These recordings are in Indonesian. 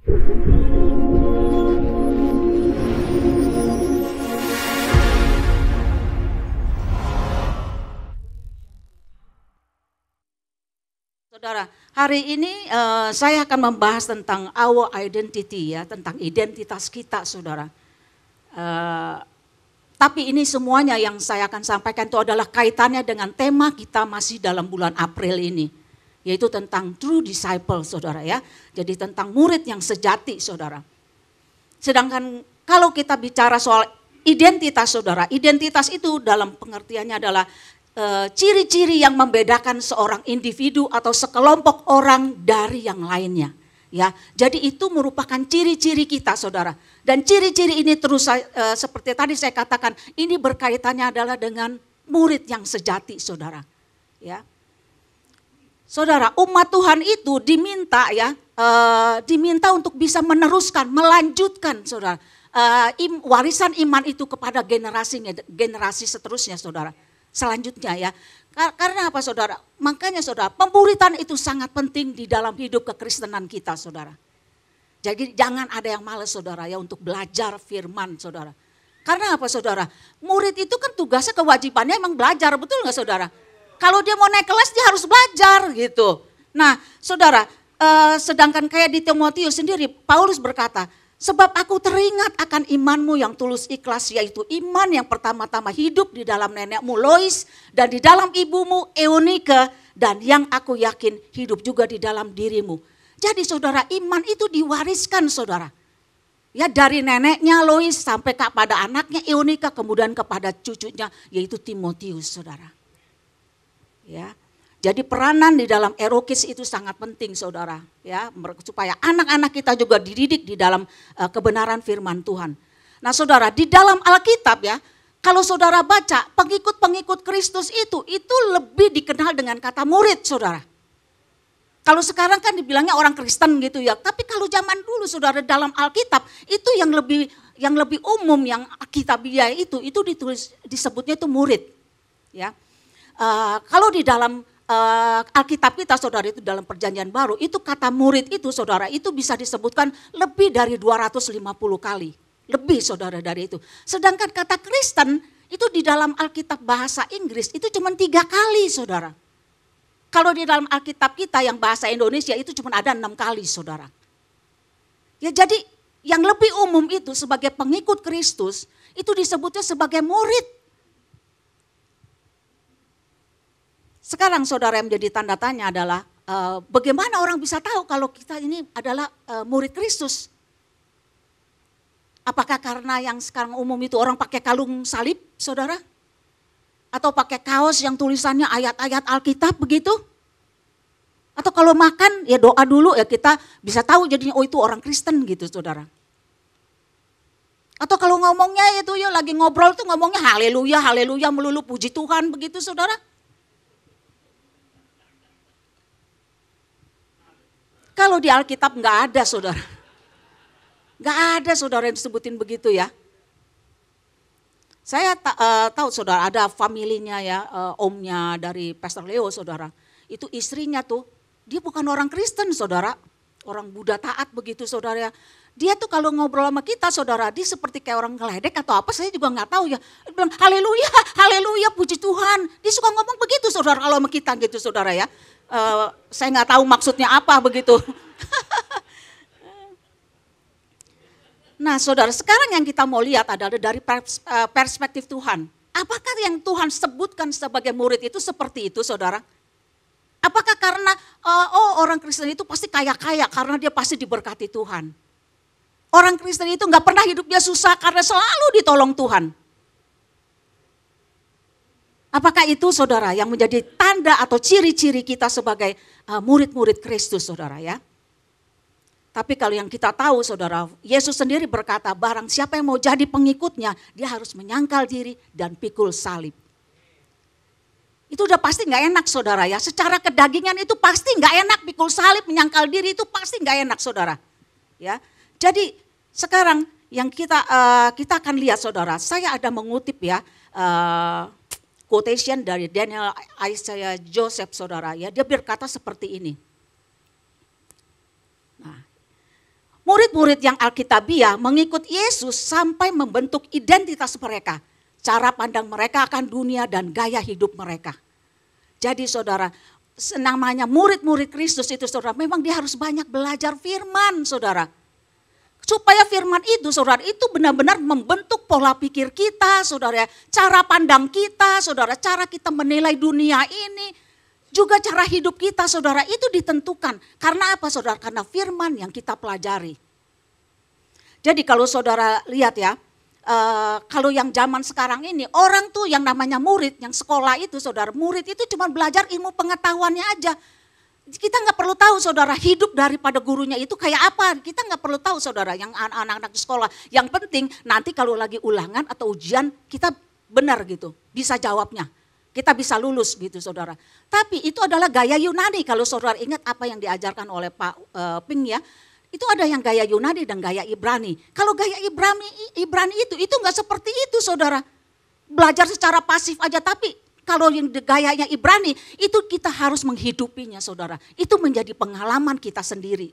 Saudara, hari ini saya akan membahas tentang our identity ya, tentang identitas kita saudara. Tapi ini semuanya yang saya akan sampaikan itu adalah kaitannya dengan tema kita masih dalam bulan April ini. Yaitu tentang true disciple saudara ya. Jadi tentang murid yang sejati saudara. Sedangkan kalau kita bicara soal identitas saudara, identitas itu dalam pengertiannya adalah ciri-ciri yang membedakan seorang individu atau sekelompok orang dari yang lainnya. Ya, jadi itu merupakan ciri-ciri kita saudara. Dan ciri-ciri ini terus seperti tadi saya katakan, ini berkaitannya adalah dengan murid yang sejati saudara. Ya. Saudara, umat Tuhan itu diminta ya, diminta untuk bisa meneruskan, melanjutkan saudara. Warisan iman itu kepada generasi seterusnya saudara. Selanjutnya ya, karena apa saudara? Makanya saudara, pemuritan itu sangat penting di dalam hidup kekristenan kita saudara. Jadi jangan ada yang malas saudara ya untuk belajar firman saudara. Karena apa saudara? Murid itu kan tugasnya, kewajibannya emang belajar, betul nggak saudara? Kalau dia mau naik kelas dia harus belajar gitu. Nah saudara, sedangkan kayak di Timotius sendiri Paulus berkata, sebab aku teringat akan imanmu yang tulus ikhlas, yaitu iman yang pertama-tama hidup di dalam nenekmu Lois dan di dalam ibumu Eunike, dan yang aku yakin hidup juga di dalam dirimu. Jadi saudara, iman itu diwariskan saudara. Ya, dari neneknya Lois sampai kepada anaknya Eunike, kemudian kepada cucunya yaitu Timotius saudara. Ya. Jadi peranan di dalam erokis itu sangat penting saudara, ya, supaya anak-anak kita juga dididik di dalam kebenaran firman Tuhan. Nah saudara, di dalam Alkitab ya, kalau saudara baca pengikut-pengikut Kristus itu lebih dikenal dengan kata murid saudara. Kalau sekarang kan dibilangnya orang Kristen gitu ya, tapi kalau zaman dulu saudara dalam Alkitab itu yang lebih umum, yang Alkitabiah itu disebutnya itu murid, ya. Kalau di dalam Alkitab kita saudara itu dalam perjanjian baru, itu kata murid itu saudara itu bisa disebutkan lebih dari 250 kali. Lebih saudara dari itu. Sedangkan kata Kristen itu di dalam Alkitab bahasa Inggris itu cuma 3 kali saudara. Kalau di dalam Alkitab kita yang bahasa Indonesia itu cuma ada 6 kali saudara. Ya jadi yang lebih umum itu sebagai pengikut Kristus itu disebutnya sebagai murid. Sekarang saudara yang menjadi tanda tanya adalah bagaimana orang bisa tahu kalau kita ini adalah murid Kristus? Apakah karena yang sekarang umum itu orang pakai kalung salib saudara? Atau pakai kaos yang tulisannya ayat-ayat Alkitab begitu? Atau kalau makan ya doa dulu ya kita bisa tahu jadinya oh itu orang Kristen gitu saudara. Atau kalau ngomongnya itu ya lagi ngobrol tuh ngomongnya haleluya, haleluya melulu puji Tuhan begitu saudara. Kalau di Alkitab nggak ada saudara. Nggak ada saudara yang disebutin begitu ya. Saya tahu saudara ada familinya ya, omnya dari Pastor Leo saudara. Itu istrinya tuh, dia bukan orang Kristen saudara. Orang Buddha taat begitu saudara ya. Dia tuh kalau ngobrol sama kita saudara, dia seperti kayak orang ngeledek atau apa saya juga nggak tahu ya. Dia bilang haleluya, haleluya puji Tuhan. Dia suka ngomong begitu saudara kalau sama kita gitu saudara ya. Saya nggak tahu maksudnya apa begitu. Nah saudara, sekarang yang kita mau lihat adalah dari perspektif Tuhan. Apakah yang Tuhan sebutkan sebagai murid itu seperti itu saudara? Apakah karena orang Kristen itu pasti kaya-kaya karena dia pasti diberkati Tuhan? Orang Kristen itu nggak pernah hidupnya susah karena selalu ditolong Tuhan. Apakah itu saudara yang menjadi tanda atau ciri-ciri kita sebagai murid-murid Kristus saudara ya. Tapi kalau yang kita tahu saudara, Yesus sendiri berkata barang siapa yang mau jadi pengikutnya, dia harus menyangkal diri dan pikul salib. Itu udah pasti gak enak saudara ya, secara kedagingan itu pasti gak enak, pikul salib, menyangkal diri itu pasti gak enak saudara. Ya, jadi sekarang yang kita akan lihat saudara, saya ada mengutip ya, quotation dari Daniel Isaiah Joseph saudara ya, dia berkata seperti ini. Nah, Murid-murid yang Alkitabiah mengikut Yesus sampai membentuk identitas mereka. Cara pandang mereka akan dunia dan gaya hidup mereka. Jadi saudara, namanya murid-murid Kristus itu saudara, memang dia harus banyak belajar firman saudara. Supaya firman itu saudara, itu benar-benar membentuk pola pikir kita saudara. Cara pandang kita saudara, cara kita menilai dunia ini. Juga cara hidup kita saudara, itu ditentukan. Karena apa saudara? Karena firman yang kita pelajari. Jadi kalau saudara lihat ya, kalau yang zaman sekarang ini, orang tuh yang namanya murid, yang sekolah itu saudara, murid itu cuma belajar ilmu pengetahuannya aja. Kita nggak perlu tahu saudara hidup daripada gurunya itu kayak apa. Kita nggak perlu tahu saudara yang anak-anak di sekolah. Yang penting nanti kalau lagi ulangan atau ujian kita benar gitu, bisa jawabnya. Kita bisa lulus gitu saudara. Tapi itu adalah gaya Yunani kalau saudara ingat apa yang diajarkan oleh Pak Ping ya. Itu ada yang gaya Yunani dan gaya Ibrani. Kalau gaya Ibrani itu nggak seperti itu saudara. Belajar secara pasif aja, tapi kalau yang gayanya Ibrani itu kita harus menghidupinya saudara. Itu menjadi pengalaman kita sendiri.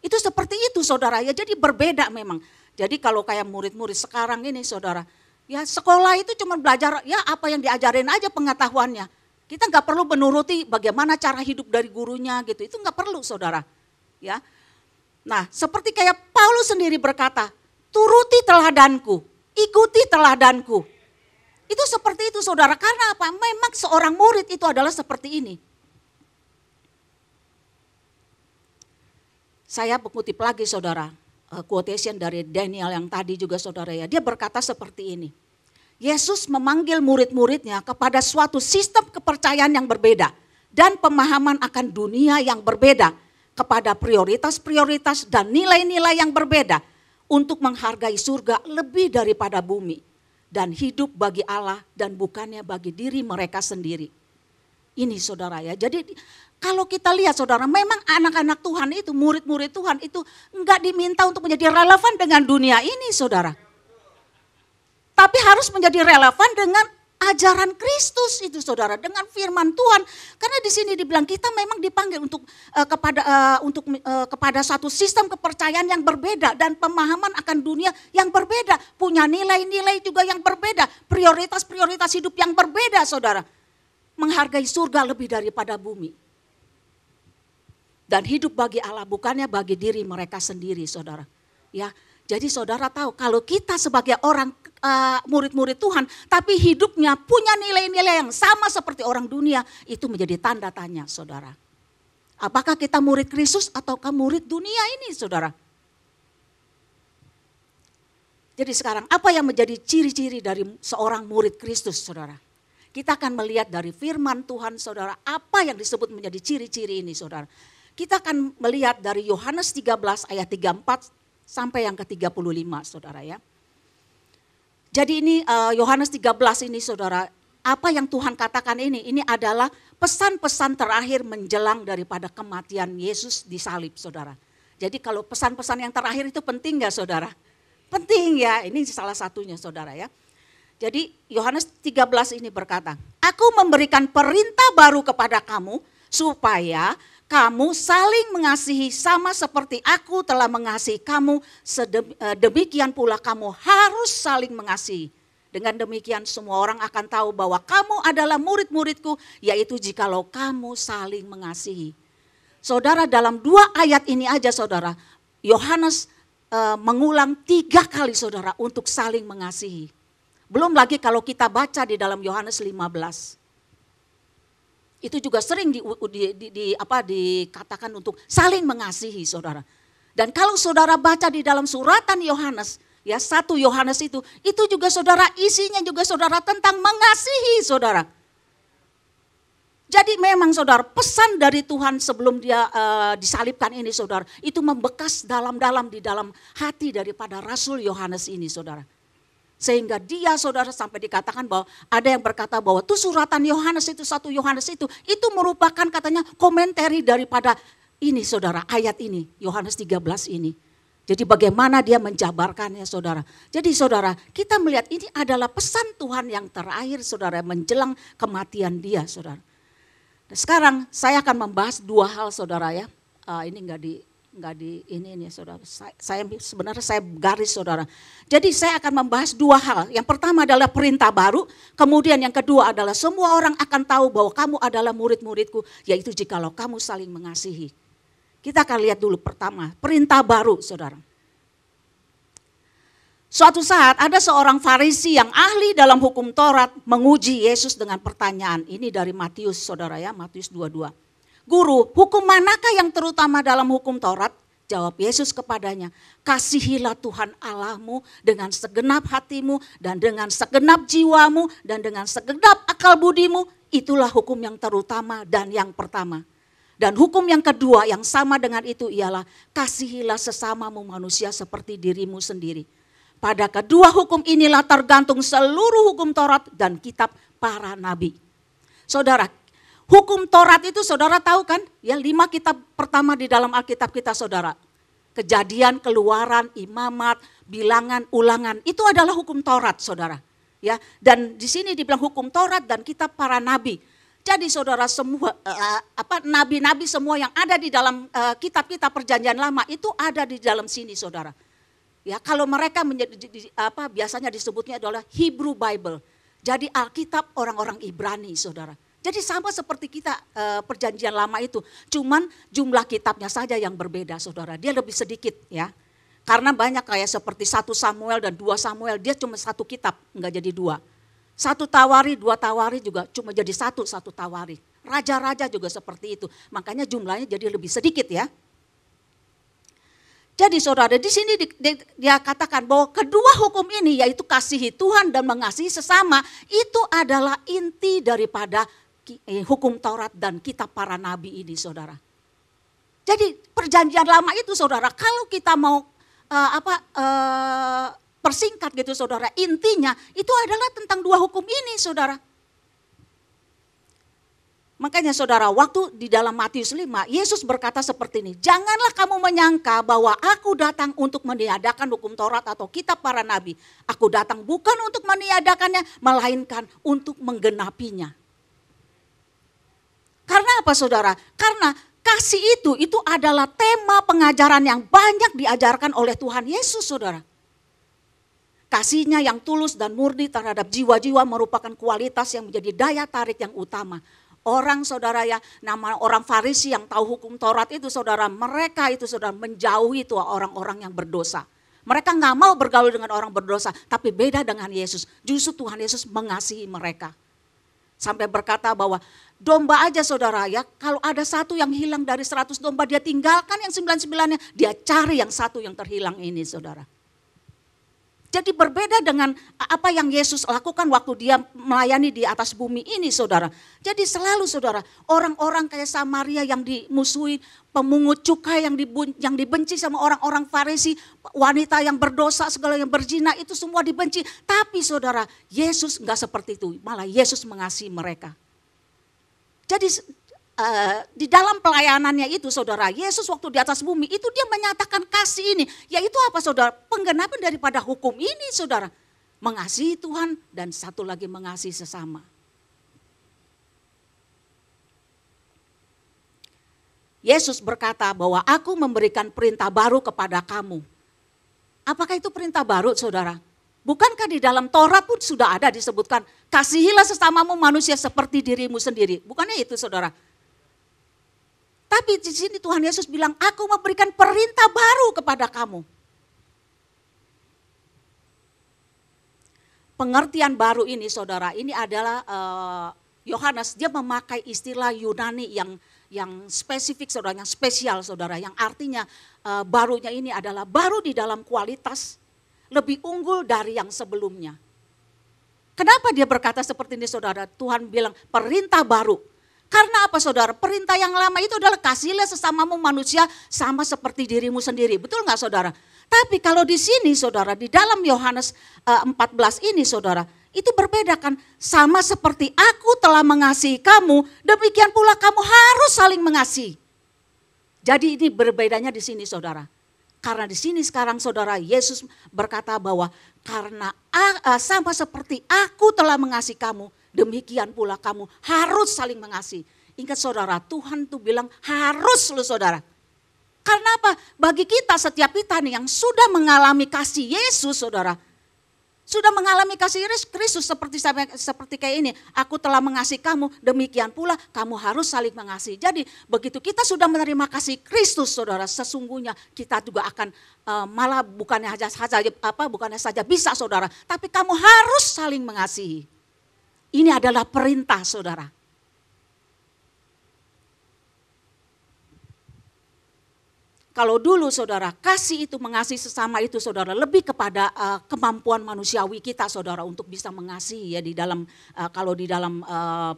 Itu seperti itu saudara ya, jadi berbeda memang. Jadi kalau kayak murid-murid sekarang ini saudara, ya sekolah itu cuma belajar ya apa yang diajarin aja pengetahuannya. Kita nggak perlu menuruti bagaimana cara hidup dari gurunya gitu, itu nggak perlu saudara. Ya. Nah, seperti kayak Paulus sendiri berkata, turuti teladanku, ikuti teladanku. Itu seperti itu saudara, karena apa? Memang seorang murid itu adalah seperti ini. Saya mengutip lagi saudara, quotation dari Daniel yang tadi juga saudara ya, dia berkata seperti ini. Yesus memanggil murid-muridnya kepada suatu sistem kepercayaan yang berbeda dan pemahaman akan dunia yang berbeda, kepada prioritas-prioritas dan nilai-nilai yang berbeda untuk menghargai surga lebih daripada bumi dan hidup bagi Allah dan bukannya bagi diri mereka sendiri. Ini saudara ya, jadi kalau kita lihat saudara, memang anak-anak Tuhan itu, murid-murid Tuhan itu enggak diminta untuk menjadi relevan dengan dunia ini saudara. Tapi harus menjadi relevan dengan ajaran Kristus itu saudara, dengan firman Tuhan. Karena di sini dibilang kita memang dipanggil untuk kepada satu sistem kepercayaan yang berbeda dan pemahaman akan dunia yang berbeda, punya nilai-nilai juga yang berbeda, prioritas-prioritas hidup yang berbeda saudara. Menghargai surga lebih daripada bumi. Dan hidup bagi Allah bukannya bagi diri mereka sendiri saudara. Ya, jadi saudara tahu kalau kita sebagai orang murid-murid Tuhan, tapi hidupnya punya nilai-nilai yang sama seperti orang dunia, itu menjadi tanda tanya saudara. Apakah kita murid Kristus ataukah murid dunia ini saudara? Jadi sekarang apa yang menjadi ciri-ciri dari seorang murid Kristus saudara? Kita akan melihat dari firman Tuhan saudara, apa yang disebut menjadi ciri-ciri ini saudara. Kita akan melihat dari Yohanes 13 ayat 34 sampai yang ke-35 saudara ya. Jadi ini Yohanes 13 ini saudara, apa yang Tuhan katakan ini adalah pesan-pesan terakhir menjelang daripada kematian Yesus di salib saudara. Jadi kalau pesan-pesan yang terakhir itu penting gak saudara? Penting ya, ini salah satunya saudara ya. Jadi Yohanes 13 ini berkata, aku memberikan perintah baru kepada kamu supaya kamu saling mengasihi sama seperti aku telah mengasihi kamu, demikian pula kamu harus saling mengasihi. Dengan demikian semua orang akan tahu bahwa kamu adalah murid-muridku, yaitu jikalau kamu saling mengasihi. Saudara, dalam 2 ayat ini aja saudara, Yohanes mengulang 3 kali saudara untuk saling mengasihi. Belum lagi kalau kita baca di dalam Yohanes 15. Itu juga sering dikatakan untuk saling mengasihi saudara. Dan kalau saudara baca di dalam suratan Yohanes, ya 1 Yohanes itu juga saudara isinya juga saudara tentang mengasihi saudara. Jadi memang saudara pesan dari Tuhan sebelum dia disalibkan ini saudara, itu membekas dalam-dalam di dalam hati daripada Rasul Yohanes ini saudara. Sehingga dia saudara sampai dikatakan bahwa ada yang berkata bahwa itu suratan Yohanes itu 1 Yohanes itu merupakan katanya komentari daripada ini saudara, ayat ini Yohanes 13 ini. Jadi bagaimana dia menjabarkannya saudara. Jadi saudara, kita melihat ini adalah pesan Tuhan yang terakhir saudara menjelang kematian dia saudara. Nah, sekarang saya akan membahas 2 hal saudara ya. Ini enggak Enggak di ini saudara. Sebenarnya saya garis saudara. Jadi saya akan membahas dua hal. Yang pertama adalah perintah baru. Kemudian yang kedua adalah semua orang akan tahu bahwa kamu adalah murid-muridku. Yaitu jikalau kamu saling mengasihi. Kita akan lihat dulu pertama. Perintah baru saudara. Suatu saat ada seorang Farisi yang ahli dalam hukum Taurat menguji Yesus dengan pertanyaan. Ini dari Matius saudara ya, Matius 22. Guru, hukum manakah yang terutama dalam hukum Taurat? Jawab Yesus kepadanya, kasihilah Tuhan Allahmu dengan segenap hatimu dan dengan segenap jiwamu dan dengan segenap akal budimu. Itulah hukum yang terutama dan yang pertama. Dan hukum yang kedua yang sama dengan itu ialah kasihilah sesamamu manusia seperti dirimu sendiri. Pada kedua hukum inilah tergantung seluruh hukum Taurat dan kitab para nabi. Saudara, hukum Taurat itu saudara tahu kan? Ya 5 kitab pertama di dalam Alkitab kita saudara. Kejadian, Keluaran, Imamat, Bilangan, Ulangan. Itu adalah hukum Taurat saudara. Ya, dan di sini dibilang hukum Taurat dan kitab para nabi. Jadi saudara semua nabi-nabi semua yang ada di dalam kitab-kitab perjanjian lama itu ada di dalam sini saudara. Ya, kalau mereka biasanya disebutnya adalah Hebrew Bible. Jadi Alkitab orang-orang Ibrani saudara. Jadi sama seperti kita perjanjian lama itu. Cuman jumlah kitabnya saja yang berbeda saudara. Dia lebih sedikit ya. Karena banyak kayak seperti 1 Samuel dan 2 Samuel. Dia cuma 1 kitab, enggak jadi 2. 1 Tawari, 2 Tawari juga cuma jadi 1 Tawari. Raja-raja juga seperti itu. Makanya jumlahnya jadi lebih sedikit ya. Jadi saudara di sini dia katakan bahwa kedua hukum ini yaitu kasihi Tuhan dan mengasihi sesama itu adalah inti daripada hukum Taurat dan kitab para nabi ini saudara. Jadi perjanjian lama itu saudara kalau kita mau persingkat gitu saudara intinya itu adalah tentang dua hukum ini saudara. Makanya saudara, waktu di dalam Matius 5, Yesus berkata seperti ini, janganlah kamu menyangka bahwa aku datang untuk meniadakan hukum Taurat atau kitab para nabi. Aku datang bukan untuk meniadakannya, melainkan untuk menggenapinya. Karena apa saudara? Karena kasih itu adalah tema pengajaran yang banyak diajarkan oleh Tuhan Yesus saudara. Kasihnya yang tulus dan murni terhadap jiwa-jiwa merupakan kualitas yang menjadi daya tarik yang utama. Orang saudara ya, nama orang Farisi yang tahu hukum Taurat itu saudara, mereka itu saudara menjauhi itu orang-orang yang berdosa. Mereka gak mau bergaul dengan orang berdosa, tapi beda dengan Yesus. Justru Tuhan Yesus mengasihi mereka. Sampai berkata bahwa domba aja saudara ya, kalau ada satu yang hilang dari 100 domba, dia tinggalkan yang 99-nya, dia cari yang satu yang terhilang ini saudara. Jadi berbeda dengan apa yang Yesus lakukan waktu dia melayani di atas bumi ini saudara. Jadi selalu saudara, orang-orang kayak Samaria yang dimusuhi, pemungut cukai yang dibenci sama orang-orang Farisi, wanita yang berdosa, segala yang berzina itu semua dibenci. Tapi saudara, Yesus enggak seperti itu, malah Yesus mengasihi mereka. Jadi di dalam pelayanannya itu saudara, Yesus waktu di atas bumi itu dia menyatakan kasih ini. Yaitu apa saudara? Penggenapan daripada hukum ini saudara. Mengasihi Tuhan dan satu lagi mengasihi sesama. Yesus berkata bahwa aku memberikan perintah baru kepada kamu. Apakah itu perintah baru saudara? Bukankah di dalam Taurat pun sudah ada disebutkan kasihilah sesamamu manusia seperti dirimu sendiri. Bukannya itu saudara? Tapi di sini Tuhan Yesus bilang, aku memberikan perintah baru kepada kamu. Pengertian baru ini saudara, ini adalah Yohanes, dia memakai istilah Yunani yang spesifik saudara, yang spesial saudara. Yang artinya barunya ini adalah baru di dalam kualitas, lebih unggul dari yang sebelumnya. Kenapa dia berkata seperti ini saudara? Tuhan bilang perintah baru. Karena apa saudara? Perintah yang lama itu adalah kasihilah sesamamu manusia sama seperti dirimu sendiri. Betul nggak saudara? Tapi kalau di sini saudara, di dalam Yohanes 14 ini saudara, itu berbeda kan? Sama seperti aku telah mengasihi kamu, demikian pula kamu harus saling mengasihi. Jadi ini berbedanya di sini saudara. Karena di sini sekarang saudara, Yesus berkata bahwa karena sama seperti aku telah mengasihi kamu, demikian pula kamu harus saling mengasihi. Ingat saudara, Tuhan tuh bilang harus loh saudara. Karena apa? Bagi kita, setiap kita nih yang sudah mengalami kasih Yesus, saudara. Sudah mengalami kasih Kristus seperti kayak ini. Aku telah mengasihi kamu, demikian pula kamu harus saling mengasihi. Jadi begitu kita sudah menerima kasih Kristus, saudara, sesungguhnya kita juga akan malah bukannya saja bisa, saudara, tapi kamu harus saling mengasihi. Ini adalah perintah, saudara. Kalau dulu, saudara, kasih itu, mengasihi sesama itu, saudara, lebih kepada kemampuan manusiawi kita, saudara, untuk bisa mengasihi ya di dalam kalau di dalam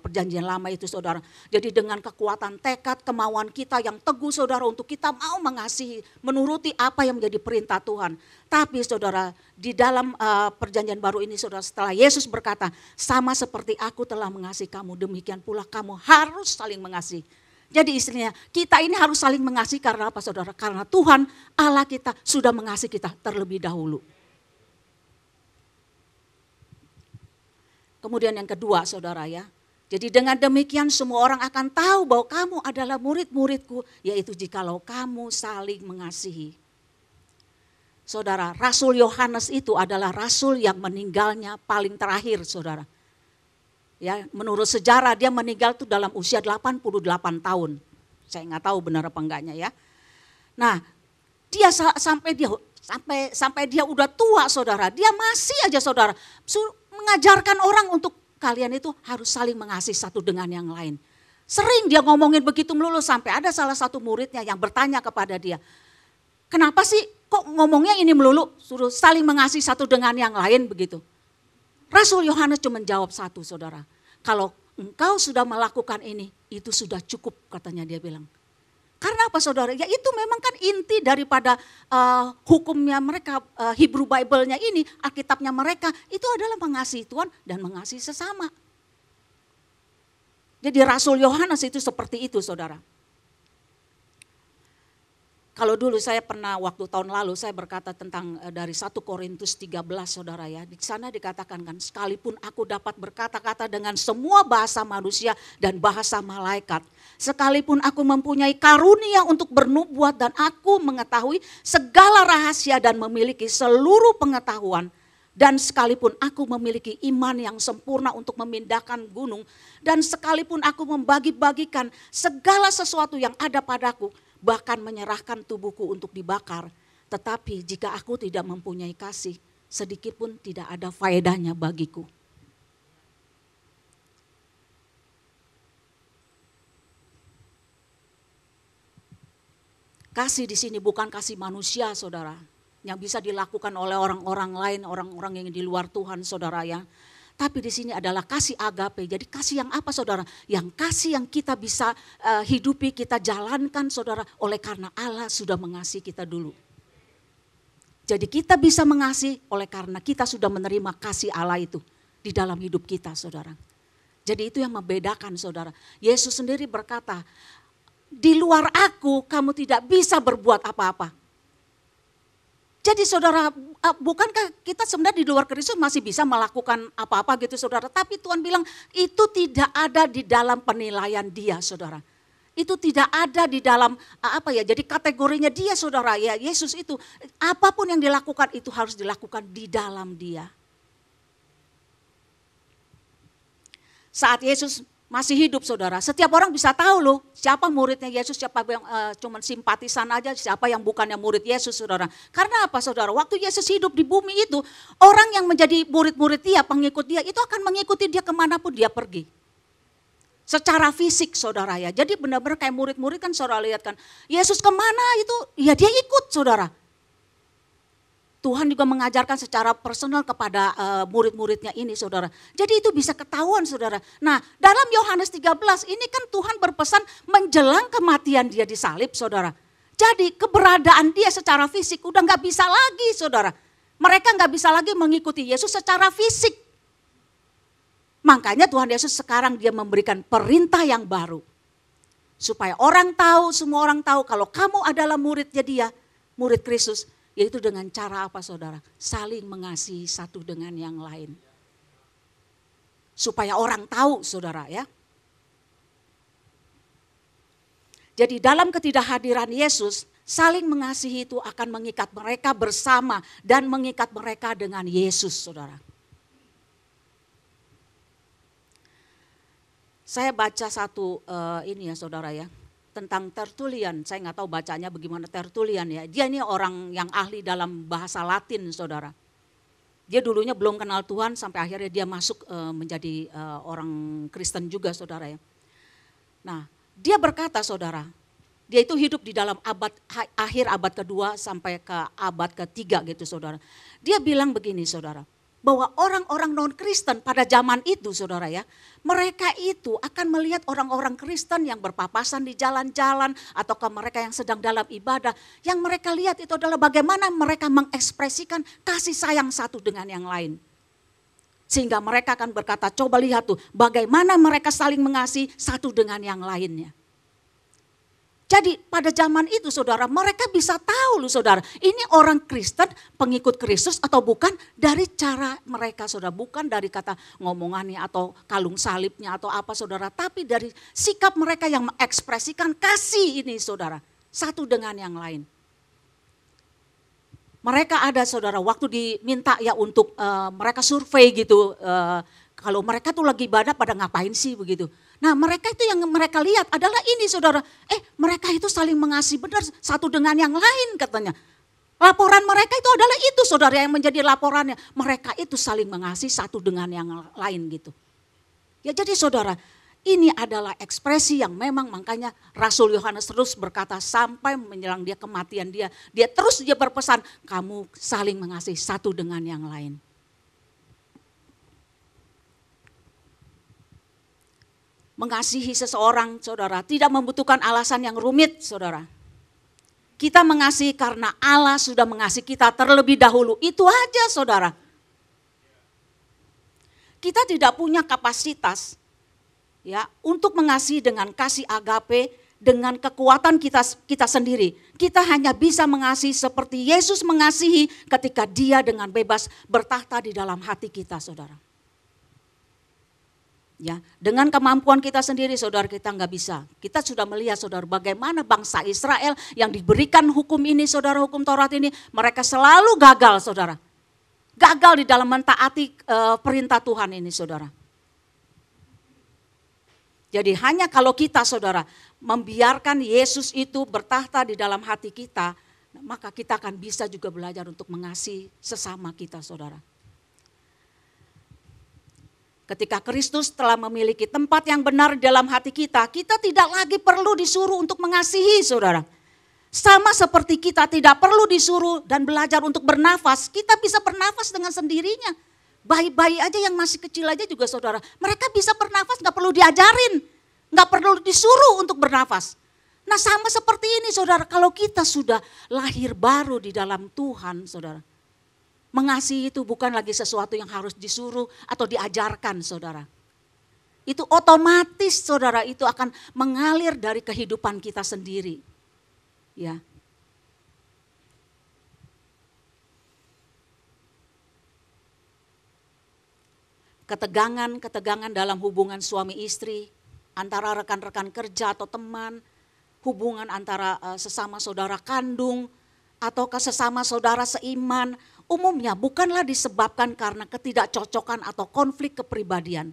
perjanjian lama itu, saudara. Jadi dengan kekuatan tekad, kemauan kita yang teguh, saudara, untuk kita mau mengasihi, menuruti apa yang menjadi perintah Tuhan. Tapi, saudara, di dalam perjanjian baru ini, saudara, setelah Yesus berkata, sama seperti aku telah mengasihi kamu, demikian pula kamu harus saling mengasihi. Jadi istilahnya kita ini harus saling mengasihi karena apa, saudara? Karena Tuhan Allah kita sudah mengasihi kita terlebih dahulu. Kemudian yang kedua, saudara ya. Jadi dengan demikian semua orang akan tahu bahwa kamu adalah murid-muridku, yaitu jikalau kamu saling mengasihi. Saudara, Rasul Yohanes itu adalah rasul yang meninggalnya paling terakhir, saudara. Ya, menurut sejarah dia meninggal tuh dalam usia 88 tahun. Saya nggak tahu benar apa enggaknya ya. Nah, dia sampai dia udah tua, saudara, dia masih aja, saudara, mengajarkan orang untuk kalian itu harus saling mengasihi satu dengan yang lain. Sering dia ngomongin begitu melulu sampai ada salah satu muridnya yang bertanya kepada dia, kenapa sih kok ngomongnya ini melulu, suruh saling mengasihi satu dengan yang lain begitu. Rasul Yohanes cuma jawab satu, saudara. Kalau engkau sudah melakukan ini, itu sudah cukup, katanya dia bilang. Karena apa, saudara? Ya itu memang kan inti daripada hukumnya mereka, Hebrew Bible-nya ini, Alkitabnya mereka, itu adalah mengasihi Tuhan dan mengasihi sesama. Jadi Rasul Yohanes itu seperti itu, saudara. Kalau dulu saya pernah waktu tahun lalu saya berkata tentang dari 1 Korintus 13, saudara ya. Di sana dikatakan kan, sekalipun aku dapat berkata-kata dengan semua bahasa manusia dan bahasa malaikat. Sekalipun aku mempunyai karunia untuk bernubuat dan aku mengetahui segala rahasia dan memiliki seluruh pengetahuan. Dan sekalipun aku memiliki iman yang sempurna untuk memindahkan gunung. Dan sekalipun aku membagi-bagikan segala sesuatu yang ada padaku. Bahkan menyerahkan tubuhku untuk dibakar. Tetapi jika aku tidak mempunyai kasih, sedikit pun tidak ada faedahnya bagiku. Kasih di sini bukan kasih manusia, saudara. Yang bisa dilakukan oleh orang-orang lain, orang-orang yang di luar Tuhan, saudara ya. Tapi di sini adalah kasih agape. Jadi kasih yang apa, saudara? Yang kasih yang kita bisa hidupi, kita jalankan, saudara. Oleh karena Allah sudah mengasihi kita dulu. Jadi kita bisa mengasihi oleh karena kita sudah menerima kasih Allah itu di dalam hidup kita, saudara. Jadi itu yang membedakan, saudara. Yesus sendiri berkata, di luar aku kamu tidak bisa berbuat apa-apa. Jadi saudara, bukankah kita sebenarnya di luar Kristus masih bisa melakukan apa-apa gitu, saudara. Tapi Tuhan bilang itu tidak ada di dalam penilaian dia, saudara. Itu tidak ada di dalam jadi kategorinya dia, saudara. Ya Yesus itu apapun yang dilakukan itu harus dilakukan di dalam dia. Saat Yesus masih hidup, saudara, setiap orang bisa tahu loh siapa muridnya Yesus, siapa yang cuma simpatisan aja, siapa yang bukannya murid Yesus, saudara. Karena apa, saudara? Waktu Yesus hidup di bumi itu, orang yang menjadi murid-murid dia, pengikut dia, itu akan mengikuti dia kemanapun dia pergi. Secara fisik, saudara ya. Jadi benar-benar kayak murid-murid kan, saudara lihat kan, Yesus kemana itu, ya dia ikut, saudara. Tuhan juga mengajarkan secara personal kepada murid-muridnya ini, saudara. Jadi itu bisa ketahuan, saudara. Nah, dalam Yohanes 13 ini kan Tuhan berpesan menjelang kematian dia disalib, saudara. Jadi keberadaan dia secara fisik udah gak bisa lagi, saudara. Mereka gak bisa lagi mengikuti Yesus secara fisik. Makanya Tuhan Yesus sekarang dia memberikan perintah yang baru. Supaya orang tahu, semua orang tahu kalau kamu adalah muridnya dia, murid Kristus. Yaitu dengan cara apa, saudara? Saling mengasihi satu dengan yang lain. Supaya orang tahu, saudara ya. Jadi dalam ketidakhadiran Yesus, Saling mengasihi itu akan mengikat mereka bersama dan mengikat mereka dengan Yesus, saudara. Saya baca satu ini ya saudara ya, tentang Tertullian. Saya nggak tahu bacanya bagaimana Tertullian ya. Dia ini orang yang ahli dalam bahasa Latin, saudara. Dia dulunya belum kenal Tuhan sampai akhirnya dia masuk menjadi orang Kristen juga, saudara ya. Nah, dia berkata, saudara, dia itu hidup di dalam akhir abad kedua sampai ke abad ketiga gitu, saudara. Dia bilang begini, saudara, bahwa orang-orang non-Kristen pada zaman itu, saudara ya, mereka itu akan melihat orang-orang Kristen yang berpapasan di jalan-jalan ataukah mereka yang sedang dalam ibadah. Yang mereka lihat itu adalah bagaimana mereka mengekspresikan kasih sayang satu dengan yang lain. Sehingga mereka akan berkata, coba lihat tuh bagaimana mereka saling mengasihi satu dengan yang lainnya. Jadi pada zaman itu saudara, mereka bisa tahu loh saudara, ini orang Kristen, pengikut Kristus atau bukan dari cara mereka saudara. Bukan dari kata ngomongannya atau kalung salibnya atau apa saudara. Tapi dari sikap mereka yang mengekspresikan kasih ini saudara, satu dengan yang lain. Mereka ada saudara, waktu diminta ya untuk mereka survei gitu, kalau mereka tuh lagi ibadah pada ngapain sih begitu. Nah mereka itu yang mereka lihat adalah ini saudara, mereka itu saling mengasihi benar satu dengan yang lain katanya. Laporan mereka itu adalah itu saudara yang menjadi laporannya. Mereka itu saling mengasihi satu dengan yang lain gitu. Ya jadi saudara, ini adalah ekspresi yang memang makanya Rasul Yohanes terus berkata sampai menjelang dia kematian dia. Dia terus dia berpesan, kamu saling mengasihi satu dengan yang lain. Mengasihi seseorang, saudara, tidak membutuhkan alasan yang rumit, saudara. Kita mengasihi karena Allah sudah mengasihi kita terlebih dahulu. Itu aja, saudara. Kita tidak punya kapasitas ya untuk mengasihi dengan kasih agape, dengan kekuatan kita sendiri. Kita hanya bisa mengasihi seperti Yesus mengasihi ketika Dia dengan bebas bertahta di dalam hati kita, saudara. Ya, dengan kemampuan kita sendiri saudara kita nggak bisa. Kita sudah melihat saudara bagaimana bangsa Israel yang diberikan hukum ini saudara, hukum Taurat ini, mereka selalu gagal saudara. Gagal di dalam mentaati perintah Tuhan ini saudara. Jadi hanya kalau kita saudara membiarkan Yesus itu bertahta di dalam hati kita, maka kita akan bisa juga belajar untuk mengasihi sesama kita saudara. Ketika Kristus telah memiliki tempat yang benar dalam hati kita, kita tidak lagi perlu disuruh untuk mengasihi saudara. Sama seperti kita tidak perlu disuruh dan belajar untuk bernafas, kita bisa bernafas dengan sendirinya. Bayi-bayi aja yang masih kecil aja juga saudara, mereka bisa bernafas gak perlu diajarin, gak perlu disuruh untuk bernafas. Nah sama seperti ini saudara, kalau kita sudah lahir baru di dalam Tuhan saudara. Mengasihi itu bukan lagi sesuatu yang harus disuruh atau diajarkan saudara. Itu otomatis saudara itu akan mengalir dari kehidupan kita sendiri. Ya. Ketegangan dalam hubungan suami istri, antara rekan-rekan kerja atau teman, hubungan antara sesama saudara kandung, ataukah sesama saudara seiman, umumnya bukanlah disebabkan karena ketidakcocokan atau konflik kepribadian.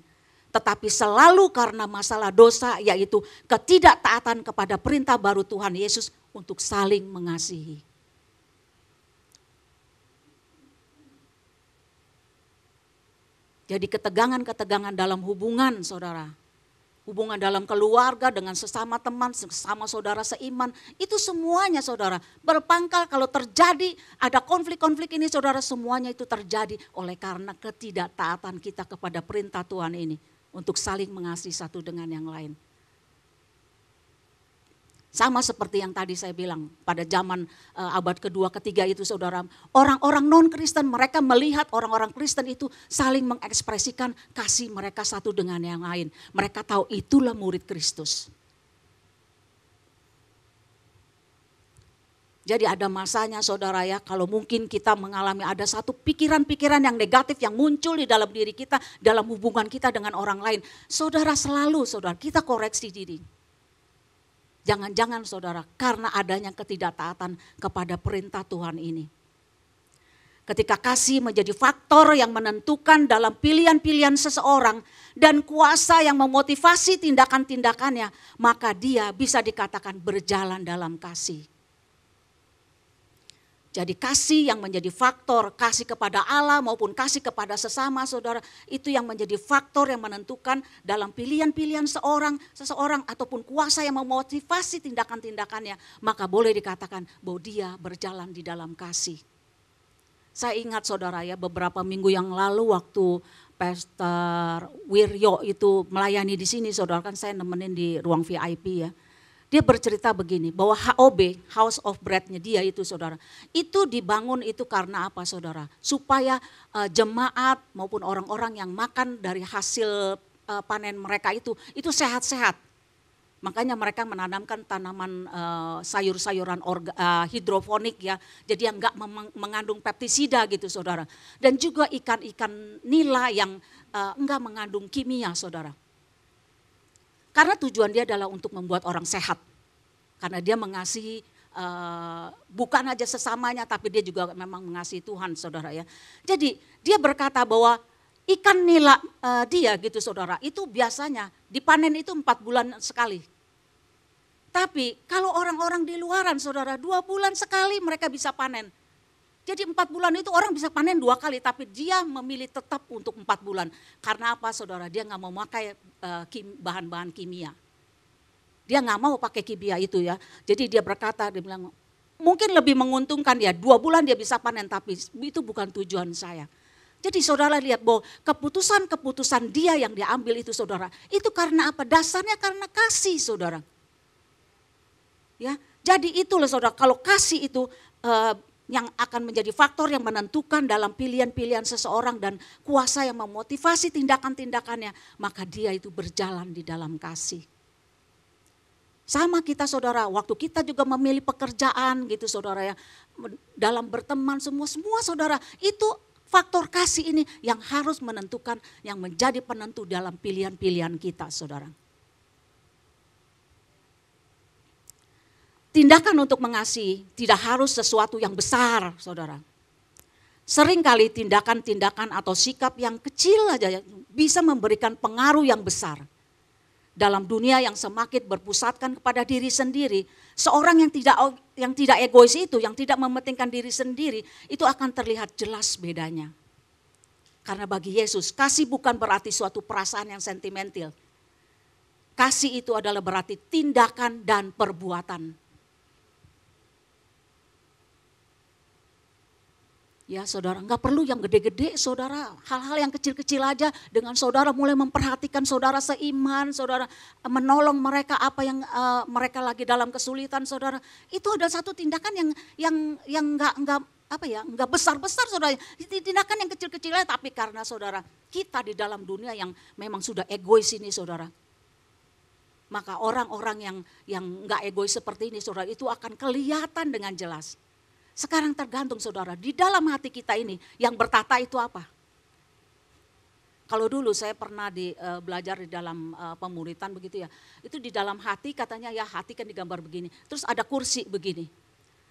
Tetapi selalu karena masalah dosa yaitu ketidaktaatan kepada perintah baru Tuhan Yesus untuk saling mengasihi. Jadi ketegangan dalam hubungan saudara. Hubungan dalam keluarga dengan sesama teman, sesama saudara seiman, itu semuanya saudara berpangkal kalau terjadi ada konflik-konflik ini saudara, semuanya itu terjadi oleh karena ketidaktaatan kita kepada perintah Tuhan ini untuk saling mengasihi satu dengan yang lain. Sama seperti yang tadi saya bilang pada zaman abad kedua ketiga itu saudara, orang-orang non-Kristen mereka melihat orang-orang Kristen itu saling mengekspresikan kasih mereka satu dengan yang lain. Mereka tahu itulah murid Kristus. Jadi ada masanya saudara ya, kalau mungkin kita mengalami ada satu pikiran-pikiran yang negatif yang muncul di dalam diri kita, dalam hubungan kita dengan orang lain. Saudara selalu saudara kita koreksi diri. Jangan-jangan saudara, karena adanya ketidaktaatan kepada perintah Tuhan ini. Ketika kasih menjadi faktor yang menentukan dalam pilihan-pilihan seseorang dan kuasa yang memotivasi tindakan-tindakannya, maka dia bisa dikatakan berjalan dalam kasih. Jadi kasih yang menjadi faktor, kasih kepada Allah maupun kasih kepada sesama saudara, itu yang menjadi faktor yang menentukan dalam pilihan-pilihan seseorang ataupun kuasa yang memotivasi tindakan-tindakannya, maka boleh dikatakan bahwa dia berjalan di dalam kasih. Saya ingat saudara ya, beberapa minggu yang lalu waktu Pastor Wiryo itu melayani di sini, saudara, kan saya nemenin di ruang VIP ya. Dia bercerita begini, bahwa HOB, House of Bread-nya dia itu saudara, itu dibangun itu karena apa saudara? Supaya jemaat maupun orang-orang yang makan dari hasil panen mereka itu sehat-sehat. Makanya mereka menanamkan tanaman sayur-sayuran hidroponik ya, jadi yang enggak mengandung pestisida gitu saudara. Dan juga ikan-ikan nila yang enggak mengandung kimia saudara. Karena tujuan dia adalah untuk membuat orang sehat. Karena dia mengasihi bukan aja sesamanya, tapi dia juga memang mengasihi Tuhan saudara ya. Jadi dia berkata bahwa ikan nila dia gitu saudara, itu biasanya dipanen itu 4 bulan sekali. Tapi kalau orang-orang di luaran saudara, 2 bulan sekali mereka bisa panen. Jadi 4 bulan itu orang bisa panen 2 kali, tapi dia memilih tetap untuk 4 bulan. Karena apa saudara? Dia nggak mau pakai bahan-bahan kimia. Dia nggak mau pakai kimia itu ya. Jadi dia berkata, dia bilang mungkin lebih menguntungkan ya 2 bulan dia bisa panen, tapi itu bukan tujuan saya. Jadi saudara lihat bahwa keputusan-keputusan dia yang diambil itu saudara, itu karena apa? Dasarnya karena kasih saudara. Ya, jadi itulah saudara, kalau kasih itu yang akan menjadi faktor yang menentukan dalam pilihan-pilihan seseorang dan kuasa yang memotivasi tindakan-tindakannya, maka dia itu berjalan di dalam kasih. Sama kita saudara, waktu kita juga memilih pekerjaan gitu saudara ya, dalam berteman semua saudara, itu faktor kasih ini yang harus menentukan, yang menjadi penentu dalam pilihan-pilihan kita saudara. Tindakan untuk mengasihi tidak harus sesuatu yang besar, saudara. Seringkali tindakan-tindakan atau sikap yang kecil aja bisa memberikan pengaruh yang besar. Dalam dunia yang semakin berpusatkan kepada diri sendiri, seorang yang tidak egois itu, yang tidak mementingkan diri sendiri, itu akan terlihat jelas bedanya. Karena bagi Yesus, kasih bukan berarti suatu perasaan yang sentimental. Kasih itu adalah berarti tindakan dan perbuatan. Ya saudara, enggak perlu yang gede-gede saudara, hal-hal yang kecil-kecil aja dengan saudara mulai memperhatikan saudara seiman, saudara menolong mereka apa yang mereka lagi dalam kesulitan saudara. Itu adalah satu tindakan yang enggak besar-besar saudara, tindakan yang kecil-kecil aja, tapi karena saudara kita di dalam dunia yang memang sudah egois ini saudara. Maka orang-orang yang enggak egois seperti ini saudara, itu akan kelihatan dengan jelas. Sekarang tergantung saudara, di dalam hati kita ini yang bertata itu apa? Kalau dulu saya pernah belajar di dalam pemuritan begitu ya, itu di dalam hati katanya ya, hati kan digambar begini, terus ada kursi begini.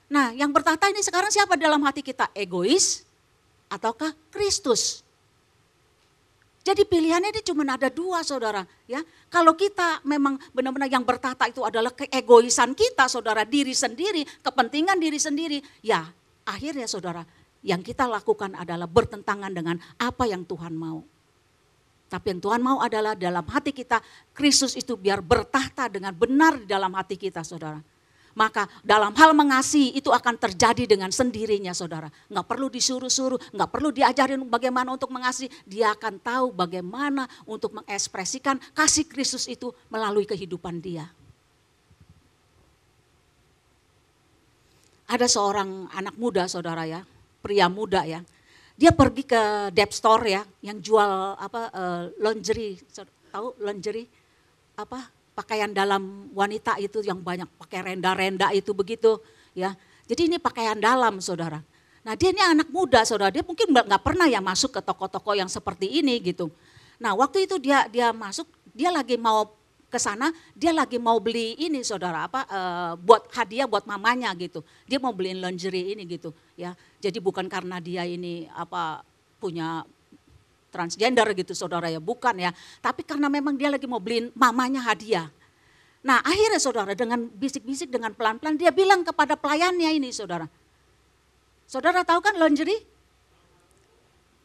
Nah yang bertata ini sekarang siapa dalam hati kita? Egois ataukah Kristus? Jadi pilihannya ini cuma ada 2 saudara ya. Kalau kita memang benar-benar yang bertata itu adalah keegoisan kita saudara, diri sendiri, kepentingan diri sendiri. Ya akhirnya saudara yang kita lakukan adalah bertentangan dengan apa yang Tuhan mau. Tapi yang Tuhan mau adalah dalam hati kita Kristus itu biar bertahta dengan benar di dalam hati kita saudara. Maka dalam hal mengasihi itu akan terjadi dengan sendirinya saudara. Enggak perlu disuruh-suruh, enggak perlu diajarin bagaimana untuk mengasihi. Dia akan tahu bagaimana untuk mengekspresikan kasih Kristus itu melalui kehidupan dia. Ada seorang anak muda saudara ya, pria muda ya. Dia pergi ke Dep Store ya, yang jual lingerie, tahu lingerie apa? Pakaian dalam wanita itu yang banyak pakai renda-renda itu begitu ya. Jadi ini pakaian dalam saudara. Nah dia ini anak muda saudara, dia mungkin nggak pernah ya masuk ke toko-toko yang seperti ini gitu. Nah waktu itu dia masuk, dia lagi mau ke sana, dia lagi mau beli ini saudara, buat hadiah buat mamanya gitu. Dia mau beliin lingerie ini gitu ya. Jadi bukan karena dia ini punya transgender gitu saudara ya, bukan ya. Tapi karena memang dia lagi mau beliin mamanya hadiah. Nah akhirnya saudara dengan bisik-bisik, dengan pelan-pelan dia bilang kepada pelayannya ini saudara. Saudara tahu kan lingerie?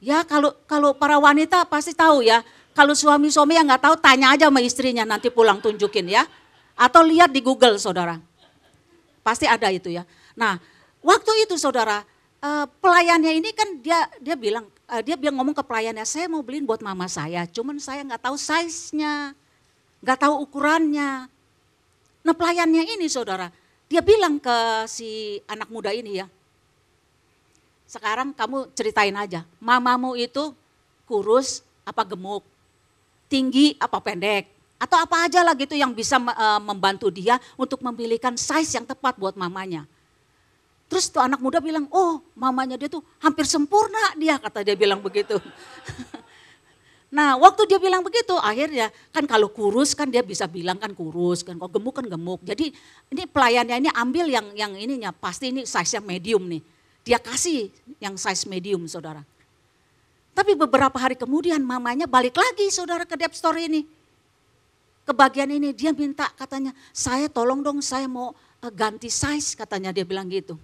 Ya kalau para wanita pasti tahu ya. Kalau suami-suami yang nggak tahu tanya aja sama istrinya nanti pulang tunjukin ya. Atau lihat di Google saudara. Pasti ada itu ya. Nah waktu itu saudara pelayannya ini kan dia bilang ngomong ke pelayannya, saya mau beliin buat mama saya. Cuman saya nggak tahu size-nya, nggak tahu ukurannya. Nah pelayannya ini saudara, dia bilang ke si anak muda ini ya. Sekarang kamu ceritain aja, mamamu itu kurus apa gemuk, tinggi apa pendek, atau apa aja lah gitu yang bisa membantu dia untuk memilihkan size yang tepat buat mamanya. Terus tuh anak muda bilang, oh mamanya dia tuh hampir sempurna dia, kata dia bilang begitu. Nah waktu dia bilang begitu akhirnya kan kalau kurus kan dia bisa bilang kan kurus, kan kalau gemuk kan gemuk. Jadi ini pelayannya ini ambil yang ininya, pasti ini size-nya medium nih. Dia kasih yang size medium saudara. Tapi beberapa hari kemudian mamanya balik lagi saudara ke Dep Store ini. Ke bagian ini dia minta katanya, saya tolong dong saya mau ganti size katanya, dia bilang gitu.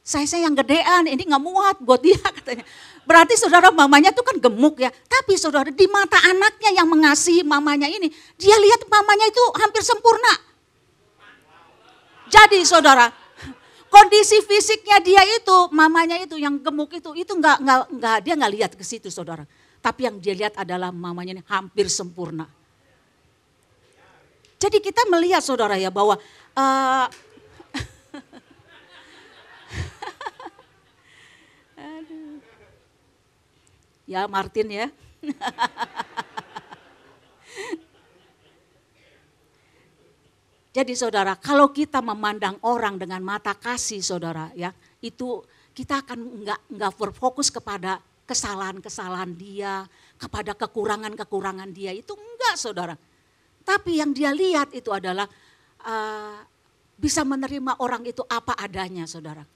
Size-nya yang gedean, ini gak muat buat dia katanya. Berarti saudara mamanya tuh kan gemuk ya. Tapi saudara di mata anaknya yang mengasihi mamanya ini, dia lihat mamanya itu hampir sempurna. Jadi saudara, kondisi fisiknya dia itu, mamanya itu yang gemuk itu dia nggak lihat ke situ saudara. Tapi yang dia lihat adalah mamanya ini hampir sempurna. Jadi kita melihat saudara ya bahwa ya Martin ya. Jadi saudara, kalau kita memandang orang dengan mata kasih saudara ya, itu kita akan enggak berfokus kepada kesalahan-kesalahan dia, kepada kekurangan-kekurangan dia, itu enggak saudara. Tapi yang dia lihat itu adalah bisa menerima orang itu apa adanya saudara.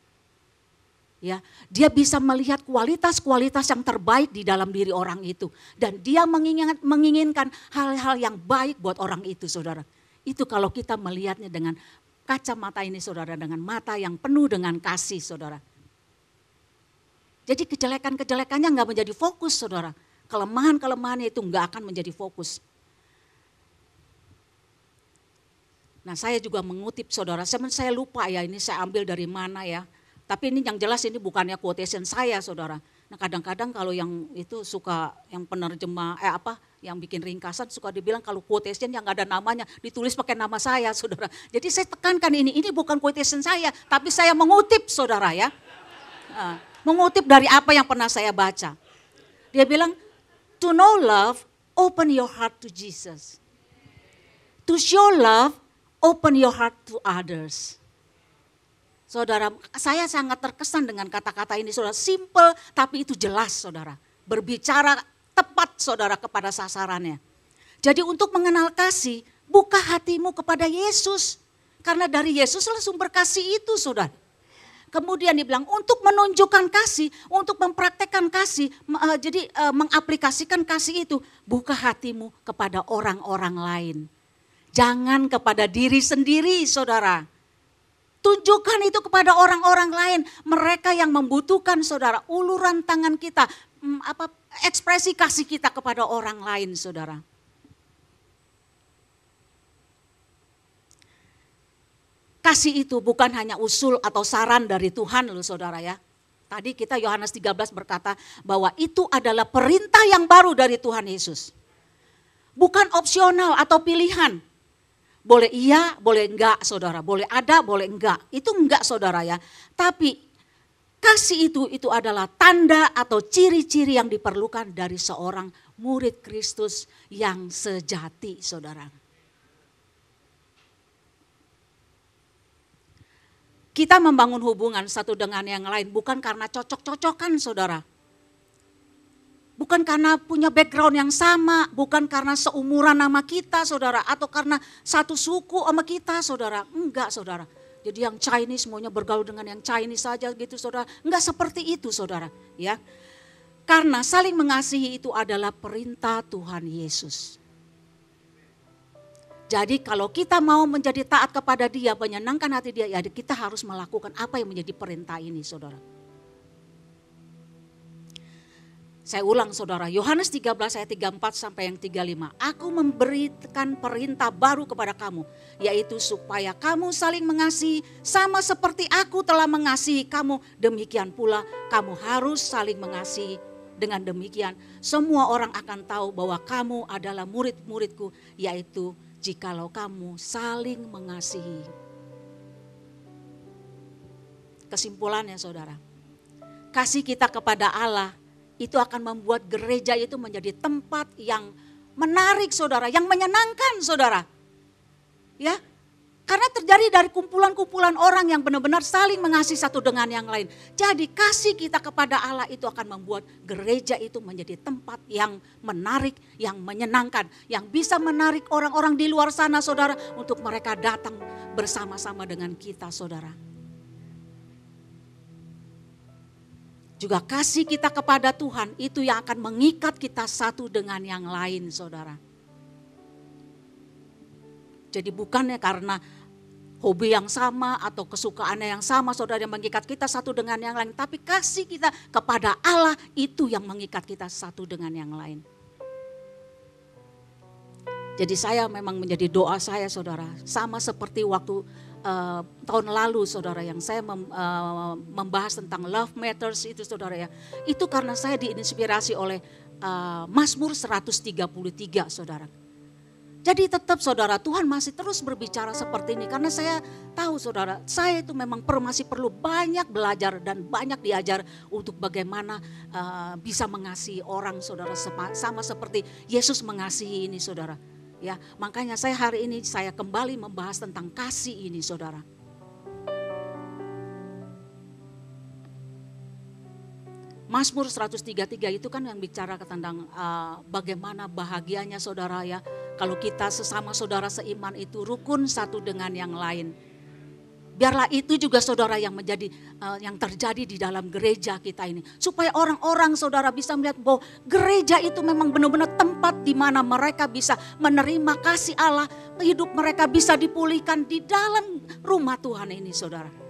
Ya, dia bisa melihat kualitas-kualitas yang terbaik di dalam diri orang itu. Dan dia menginginkan hal-hal yang baik buat orang itu saudara. Itu kalau kita melihatnya dengan kacamata ini saudara, dengan mata yang penuh dengan kasih saudara. Jadi kejelekan-kejelekannya enggak menjadi fokus saudara. Kelemahan-kelemahannya itu enggak akan menjadi fokus. Nah saya juga mengutip saudara, saya lupa ya ini saya ambil dari mana ya. Tapi ini yang jelas ini bukannya quotation saya saudara. Nah kadang-kadang kalau yang itu suka yang penerjemah yang bikin ringkasan suka dibilang kalau quotation yang gak ada namanya ditulis pakai nama saya saudara. Jadi saya tekankan ini bukan quotation saya tapi saya mengutip saudara ya. Mengutip dari apa yang pernah saya baca. Dia bilang to know love open your heart to Jesus. To show love open your heart to others. Saudara, saya sangat terkesan dengan kata-kata ini saudara, simple tapi itu jelas saudara. Berbicara tepat saudara kepada sasarannya. Jadi untuk mengenal kasih, buka hatimu kepada Yesus. Karena dari Yesuslah sumber kasih itu saudara. Kemudian dibilang untuk menunjukkan kasih, untuk mempraktekkan kasih, mengaplikasikan kasih itu, buka hatimu kepada orang-orang lain. Jangan kepada diri sendiri saudara. Tunjukkan itu kepada orang-orang lain. Mereka yang membutuhkan saudara. Uluran tangan kita. Ekspresi kasih kita kepada orang lain saudara. Kasih itu bukan hanya usul atau saran dari Tuhan loh saudara ya. Tadi kita Yohanes 13 berkata bahwa itu adalah perintah yang baru dari Tuhan Yesus. Bukan opsional atau pilihan. Boleh iya, boleh enggak saudara. Boleh ada, boleh enggak. Itu enggak saudara ya. Tapi kasih itu adalah tanda atau ciri-ciri yang diperlukan dari seorang murid Kristus yang sejati saudara. Kita membangun hubungan satu dengan yang lain bukan karena cocok-cocokan saudara. Bukan karena punya background yang sama, bukan karena seumuran sama kita saudara, atau karena satu suku sama kita saudara. Enggak saudara. Jadi yang Chinese maunya bergaul dengan yang Chinese saja gitu saudara. Enggak seperti itu saudara. Ya. Karena saling mengasihi itu adalah perintah Tuhan Yesus. Jadi kalau kita mau menjadi taat kepada Dia, menyenangkan hati Dia, ya kita harus melakukan apa yang menjadi perintah ini saudara. Saya ulang saudara, Yohanes 13 ayat 34 sampai yang 35. Aku memberikan perintah baru kepada kamu, yaitu supaya kamu saling mengasihi sama seperti aku telah mengasihi kamu. Demikian pula kamu harus saling mengasihi. Dengan demikian semua orang akan tahu bahwa kamu adalah murid-muridku, yaitu jikalau kamu saling mengasihi. Kesimpulannya saudara, kasih kita kepada Allah itu akan membuat gereja itu menjadi tempat yang menarik saudara, yang menyenangkan saudara. Ya, karena terjadi dari kumpulan-kumpulan orang yang benar-benar saling mengasihi satu dengan yang lain. Jadi kasih kita kepada Allah itu akan membuat gereja itu menjadi tempat yang menarik, yang menyenangkan. Yang bisa menarik orang-orang di luar sana saudara untuk mereka datang bersama-sama dengan kita saudara. Juga kasih kita kepada Tuhan itu yang akan mengikat kita satu dengan yang lain saudara. Jadi bukannya karena hobi yang sama atau kesukaannya yang sama saudara yang mengikat kita satu dengan yang lain. Tapi kasih kita kepada Allah itu yang mengikat kita satu dengan yang lain. Jadi saya memang menjadi doa saya saudara. Sama seperti waktu tahun lalu saudara yang saya membahas tentang love matters itu saudara ya. Itu karena saya diinspirasi oleh Mazmur 133 saudara. Jadi tetap saudara Tuhan masih terus berbicara seperti ini. Karena saya tahu saudara saya itu memang masih perlu banyak belajar dan banyak diajar untuk bagaimana bisa mengasihi orang saudara sama seperti Yesus mengasihi ini saudara. Ya, makanya saya hari ini saya kembali membahas tentang kasih ini saudara. Mazmur 133 itu kan yang bicara tentang bagaimana bahagianya saudara ya. Kalau kita sesama saudara seiman itu rukun satu dengan yang lain. Biarlah itu juga saudara yang menjadi yang terjadi di dalam gereja kita ini. Supaya orang-orang saudara bisa melihat bahwa gereja itu memang benar-benar tempat di mana mereka bisa menerima kasih Allah. Hidup mereka bisa dipulihkan di dalam rumah Tuhan ini saudara.